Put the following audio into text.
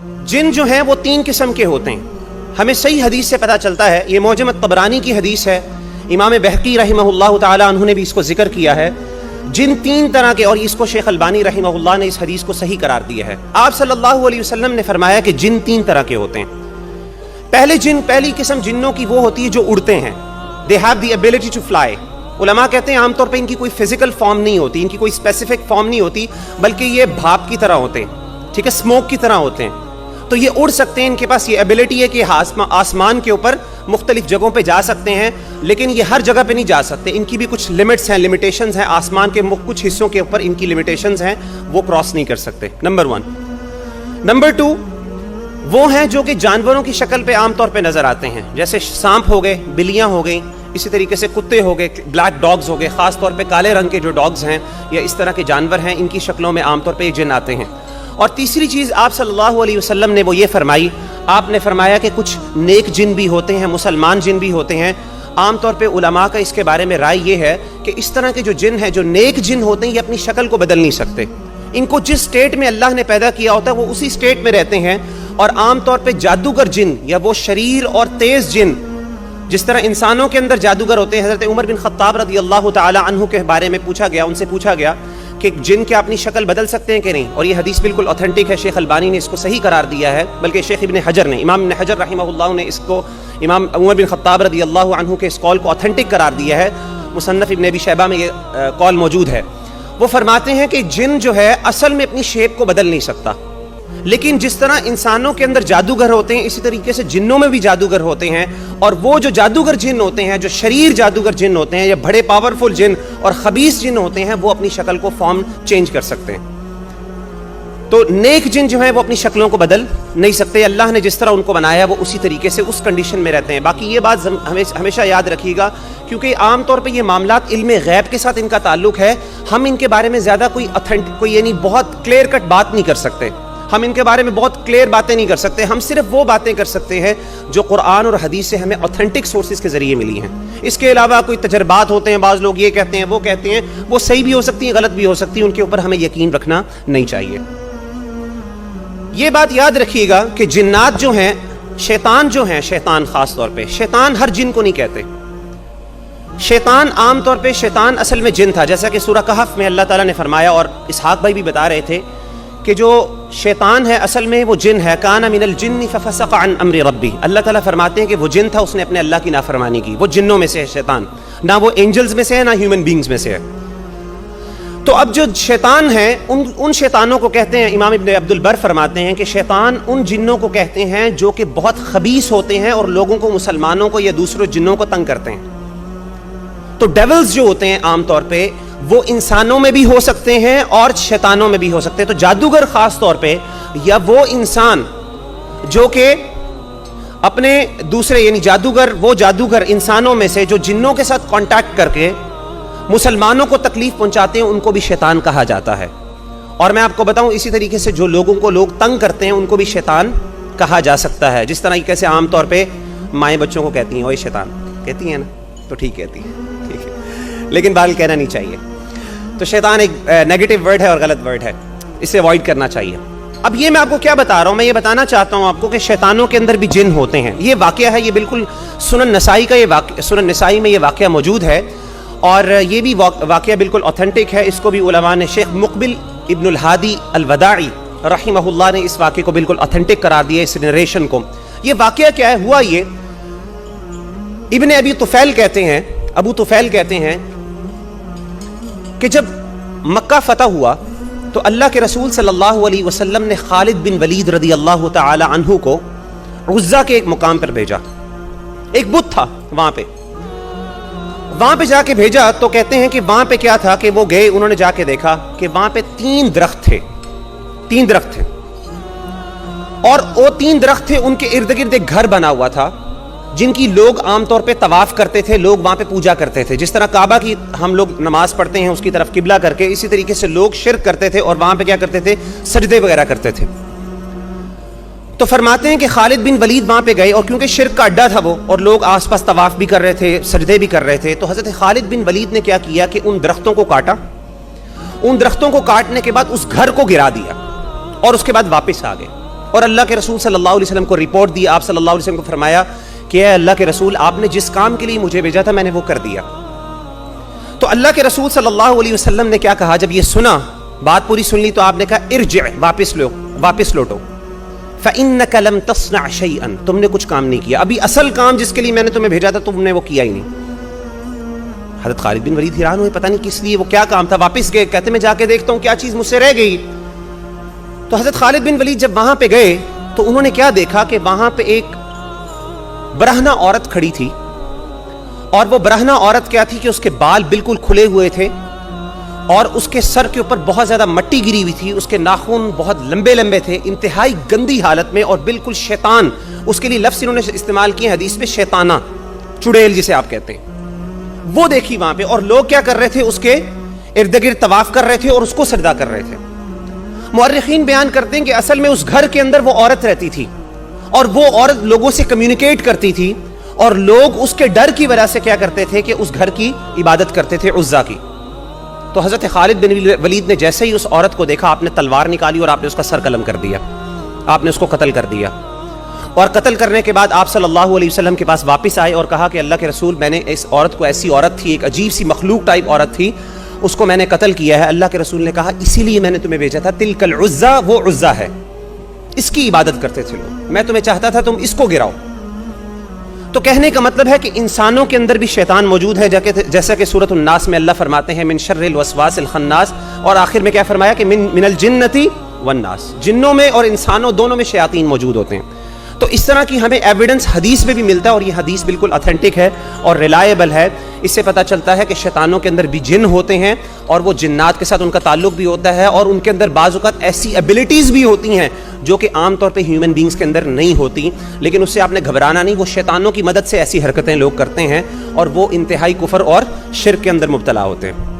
जिन जो हैं वो 3 किस्म के होते हैं। हमें सही हदीस से पता चलता है, ये मौजम तबरानी की हदीस है, इमाम बहकी रहमहुल्लाह ताला अन्हु ने भी इसको जिक्र किया है। जिन 3 तरह के, और इसको शेख अल्बानी रहमहुल्लाह ने इस हदीस को सही करार दिया है। आप सल्लल्लाहु अलैहि वसल्लम ने फरमाया कि जिन 3 तरह के होते हैं। पहली किस्म जिन्नों की वो होती है जो उड़ते हैं, they have the ability to fly. उलमा कहते हैं आमतौर पे इनकी कोई फिजिकल फॉर्म नहीं होती, इनकी कोई स्पेसिफिक फॉर्म नहीं होती, बल्कि ये भाप की तरह होते हैं, ठीक है, स्मोक की तरह होते हैं। तो ये उड़ सकते हैं, इनके पास ये एबिलिटी है कि आसमान के ऊपर मुख्तलिफ जगहों पे जा सकते हैं, लेकिन ये हर जगह पे नहीं जा सकते। इनकी भी कुछ लिमिट्स हैं, लिमिटेशंस हैं। आसमान के कुछ हिस्सों के ऊपर इनकी लिमिटेशंस हैं, वो क्रॉस नहीं कर सकते। नंबर 1। नंबर 2, वो हैं जो कि जानवरों की शक्ल पे आमतौर पे नजर आते हैं, जैसे सांप हो गए, बिल्लियां हो गई, इसी तरीके से कुत्ते हो गए, ब्लैक डॉग्स हो गए, खास तौर पे काले रंग के जो डॉग्स हैं या इस तरह के जानवर हैं, इनकी शक्लों में आमतौर पे जिन आते हैं। और तीसरी चीज़ आप सल्लल्लाहु अलैहि वसल्लम ने वो ये फरमाई, आपने फरमाया कि कुछ नेक जिन भी होते हैं, मुसलमान जिन भी होते हैं। आमतौर पे उलमा का इसके बारे में राय ये है कि इस तरह के जो जिन हैं, जो नेक जिन होते हैं, ये अपनी शक्ल को बदल नहीं सकते। इनको जिस स्टेट में अल्लाह ने पैदा किया होता है वो उसी स्टेट में रहते हैं। और आमतौर पे जादूगर जिन या वो शरीर और तेज जिन, जिस तरह इंसानों के अंदर जादूगर होते हैं, हज़रत उमर बिन खत्ताब रज़ी अल्लाह ताला अन्हु के बारे में उनसे पूछा गया कि जिन क्या अपनी शक्ल बदल सकते हैं कि नहीं, और ये हदीस बिल्कुल ऑथेंटिक है। शेख अल्बानी ने इसको सही करार दिया है, बल्कि शेख इब्न हजर ने, इमाम इब्न हजर रहमहुल्लाह ने इसको इमाम उमर बिन खत्ताब रज़ी अल्लाह अन्हु के इस कॉल को ऑथेंटिक करार दिया है। मुसन्नफ इब्न अबी शैबा में ये कॉल मौजूद है। वो फरमाते हैं कि जिन जो है असल में अपनी शेप को बदल नहीं सकता, लेकिन जिस तरह इंसानों के अंदर जादूगर होते हैं, इसी तरीके से जिन्नों में भी जादूगर होते हैं। और वो जो जादूगर जिन होते हैं, जो शरीर जादूगर जिन होते हैं, या बड़े पावरफुल जिन और खबीस जिन होते हैं, वो अपनी शक्ल को फॉर्म चेंज कर सकते हैं। तो नेक जिन जो है वो अपनी शक्लों को बदल नहीं सकते। अल्लाह ने जिस तरह उनको बनाया वो उसी तरीके से उस कंडीशन में रहते हैं। बाकी ये बात हमेशा याद रखिएगा, क्योंकि आमतौर पे ये मामलात इल्म गैब के साथ इनका ताल्लुक है। हम इनके बारे में ज़्यादा कोई यानी बहुत क्लियर कट बात नहीं कर सकते। हम इनके बारे में बहुत क्लियर बातें नहीं कर सकते। हम सिर्फ वो बातें कर सकते हैं जो कुरान और हदीस से हमें ऑथेंटिक सोर्सेज के ज़रिए मिली हैं। इसके अलावा कोई तजर्बात होते हैं, बाज़ लोग ये कहते हैं, वो कहते हैं, वो सही भी हो सकती हैं, गलत भी हो सकती हैं, उनके ऊपर हमें यकीन रखना नहीं चाहिए। ये बात याद रखिएगा कि जिन्नात जो हैं, शैतान जो हैं, शैतान ख़ास तौर पे, शैतान हर जिन को नहीं कहते। शैतान आमतौर पे शैतान असल में जिन था, जैसा कि सूरह कहफ में अल्लाह ताला ने फरमाया, और इसहाक भाई भी बता रहे थे कि जो शैतान है असल में वो जिन है। काना मिनल जिन्नि फफसक़ अन अम्रि रब्बी। अल्लाह ताला फरमाते हैं कि वो जिन था, उसने अपने अल्लाह की नाफरमानी की। वो जिन्नों में से है शैतान, ना वो एंजल्स में से है, ना ह्यूमन बींग्स में से है। तो अब जो शैतान है, उन शैतानों को कहते हैं, इमाम इब्न अब्दुल बर फरमाते हैं कि शैतान उन जिन्नों को कहते हैं जो कि बहुत खबीस होते हैं और लोगों को, मुसलमानों को या दूसरे जिन्नों को तंग करते हैं। तो डेविल्स जो होते हैं आमतौर पे वो इंसानों में भी हो सकते हैं और शैतानों में भी हो सकते हैं। तो जादूगर खास तौर पे, या वो इंसान जो कि अपने दूसरे यानी जादूगर, वो जादूगर इंसानों में से जो जिन्नों के साथ कांटेक्ट करके मुसलमानों को तकलीफ पहुंचाते हैं, उनको भी शैतान कहा जाता है। और मैं आपको बताऊं, इसी तरीके से जो लोगों को लोग तंग करते हैं, उनको भी शैतान कहा जा सकता है। जिस तरह कैसे आमतौर पे माएँ बच्चों को कहती हैं, ओए शैतान, कहती हैं ना, तो ठीक कहती हैं, ठीक है, लेकिन बाल कहना नहीं चाहिए। तो शैतान एक नेगेटिव वर्ड है और गलत वर्ड है, इसे अवॉइड करना चाहिए। अब ये मैं आपको क्या बता रहा हूँ, मैं ये बताना चाहता हूँ आपको कि शैतानों के अंदर भी जिन होते हैं। ये वाक़या है, ये बिल्कुल सुनन नसाई का, ये सुनन नसाई में ये वाक़या मौजूद है, और ये भी वाक़या बिल्कुल ऑथेंटिक है। इसको भी उलमा ने, शेख मुक़बिल इब्नुल हादी अल-वदाई रहमहुल्लाह ने इस वाक़े को बिल्कुल ऑथेंटिक करार दिया, इस नरेशन को। ये वाक़या क्या है, हुआ ये, इब्न अबी तुफ़ैल कहते हैं, अबू तुफ़ैल कहते हैं कि जब मक्का फतह हुआ तो अल्लाह के रसूल सल्लल्लाहु अलैहि वसल्लम ने खालिद बिन वलीद रज़ी अल्लाह ताला अन्हु को उज़्ज़ा के एक मुकाम पर भेजा। एक बुत था वहां पे जाके भेजा। तो कहते हैं कि वहां पे क्या था कि वो गए, उन्होंने जाके देखा कि वहां पे 3 दरख्त थे, 3 दरख्त थे, और वो 3 दरख्त थे, उनके इर्द गिर्द एक घर बना हुआ था जिनकी लोग आमतौर पे तवाफ करते थे, लोग वहां पे पूजा करते थे। जिस तरह काबा की हम लोग नमाज पढ़ते हैं उसकी तरफ किबला करके, इसी तरीके से लोग शिर्क करते थे और वहां पे क्या करते थे, सजदे वगैरह करते थे। तो फरमाते हैं कि खालिद बिन वलीद वहां पे गए, और क्योंकि शिर्क का अड्डा था वो, और लोग आसपास तवाफ भी कर रहे थे, सजदे भी कर रहे थे, तो हजरत खालिद बिन वलीद ने क्या किया कि उन दरख्तों को काटा। उन दरख्तों को काटने के बाद उस घर को गिरा दिया और उसके बाद वापस आ गए। اور اللہ کے رسول صلی اللہ علیہ وسلم کو رپورٹ دی. آپ صلی اللہ علیہ وسلم کو فرمایا کہ اے اللہ کے رسول، آپ نے جس کام کے لیے مجھے بھیجا تھا میں نے وہ کر دیا. تو اللہ کے رسول صلی اللہ علیہ وسلم نے کیا کہا؟ جب یہ سنا، بات پوری سن لی، تو آپ نے کہا ارجع، واپس لوٹو. فإنك لم تصنع شيئا، تم نے کچھ کام نہیں کیا. ابھی اصل کام جس کے لیے میں نے تمہیں بھیجا تھا تم نے وہ کیا ہی نہیں. حضرت خالد بن ولید حیران ہوئے، پتہ نہیں کس لیے، وہ کیا کام تھا. واپس گئے، کہتے میں جا کے دیکھتا ہوں کیا چیز مجھ سے رہ گئی. تو حضرت خالد بن ولید جب وہاں پہ گئے تو انہوں نے کیا دیکھا کہ وہاں پہ ایک برہنہ عورت کھڑی تھی. اور وہ برہنہ عورت کیا تھی کہ اس کے بال بالکل کھلے ہوئے تھے اور اس کے سر کے اوپر بہت زیادہ مٹی گری ہوئی تھی. اس کے ناخن بہت لمبے لمبے تھے، انتہائی گندی حالت میں، اور بالکل شیطان، اس کے لیے لفظ انہوں نے استعمال کیے حدیث میں شیطانہ، چڑیل جسے آپ کہتے ہیں، وہ دیکھی وہاں پہ. اور لوگ کیا کر رہے تھے؟ اس کے ارد گرد طواف کر رہے تھے اور اس کو سجدہ کر رہے تھے. مورخین بیان کرتے ہیں کہ اصل میں اس گھر کے اندر وہ عورت رہتی تھی اور وہ عورت لوگوں سے کمیونیکیٹ کرتی تھی، اور لوگ اس کے ڈر کی وجہ سے کیا کرتے تھے کہ اس گھر کی عبادت کرتے تھے، عزا کی. تو حضرت خالد بن ولید نے جیسے ہی اس عورت کو دیکھا، آپ نے تلوار نکالی اور آپ نے اس کا سر قلم کر دیا، آپ نے اس کو قتل کر دیا. اور قتل کرنے کے بعد آپ صلی اللہ علیہ وسلم کے پاس واپس آئے اور کہا کہ اللہ کے رسول، میں نے اس عورت کو، ایسی عورت تھی، ایک عجیب سی مخلوق ٹائپ عورت تھی، اس کو میں نے قتل کیا ہے. اللہ کے رسول نے کہا اسی لیے میں نے تمہیں بھیجا تھا، تلک العزا، وہ عزا ہے، اس کی عبادت کرتے تھے لوگ، میں تمہیں چاہتا تھا تم اس کو گراؤ. تو کہنے کا مطلب ہے کہ انسانوں کے اندر بھی شیطان موجود ہے، جیسا کہ سورۃ الناس میں اللہ فرماتے ہیں من شر الوسواس الخناس، اور آخر میں کیا فرمایا کہ من الجنتی والناس، جنوں میں اور انسانوں دونوں میں شیاطین موجود ہوتے ہیں. تو اس طرح کی ہمیں ایویڈنس حدیث میں بھی ملتا ہے، اور یہ حدیث بالکل اتھینٹک ہے اور ریلائبل ہے. اس سے پتہ چلتا ہے کہ شیطانوں کے اندر بھی جن ہوتے ہیں اور وہ جنات کے ساتھ ان کا تعلق بھی ہوتا ہے، اور ان کے اندر بعض اوقات ایسی ایبلٹیز بھی ہوتی ہیں جو کہ عام طور پہ ہیومن بینگز کے اندر نہیں ہوتی. لیکن اس سے آپ نے گھبرانا نہیں، وہ شیطانوں کی مدد سے ایسی حرکتیں لوگ کرتے ہیں اور وہ انتہائی کفر اور شرک کے اندر مبتلا ہوتے ہیں.